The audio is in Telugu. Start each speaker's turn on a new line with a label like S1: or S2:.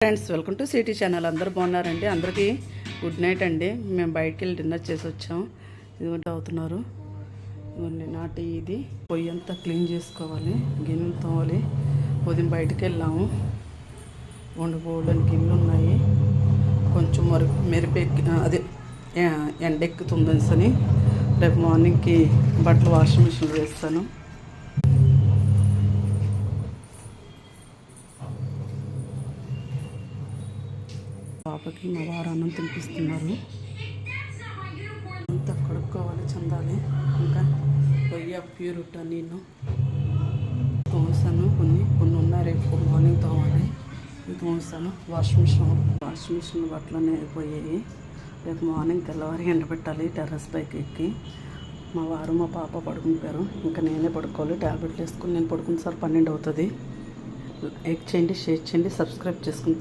S1: Friends, welcome to city channel. అందరూ బాగున్నారండి? అందరికీ గుడ్ నైట్ అండి. మేము బయటికి వెళ్ళి డిన్నర్ చేసి వచ్చాం. ఇది అవుతున్నారు ఇవన్నీ నాటి. ఇది పొయ్యి అంతా క్లీన్ చేసుకోవాలి, గిన్నెలు తోవాలి. ఉదయం బయటికి వెళ్ళాము. వండుకోవడానికి గిన్నెలు ఉన్నాయి. కొంచెం మెరిపెక్కి అదే ఎండెక్కుతుందని రేపు మార్నింగ్కి బట్టలు వాషింగ్ మిషన్లో వేస్తాను. పాపకి మా వారు అన్నం తినిపిస్తున్నారు. అంతా కడుక్కోవాలి, చందాలి. ఇంకా పొయ్యి ప్యూరిట నేను తోసాను. కొన్ని ఉన్నాయి, రేపు మార్నింగ్ తోవాలి. తోసాను. వాషింగ్ మిషన్ బట్టలనే అయిపోయాయి. రేపు మార్నింగ్ తెల్లవారి ఎండబెట్టాలి. టెర్రస్ పైకి ఎక్కి మా వారు మా పాప పడుకుంటారు. ఇంకా నేనే పడుకోవాలి. ట్యాబ్లెట్లు వేసుకుని నేను పడుకున్న సార్ 12 అవుతుంది. లైక్ చేయండి, షేర్ చేయండి, సబ్స్క్రైబ్ చేసుకుని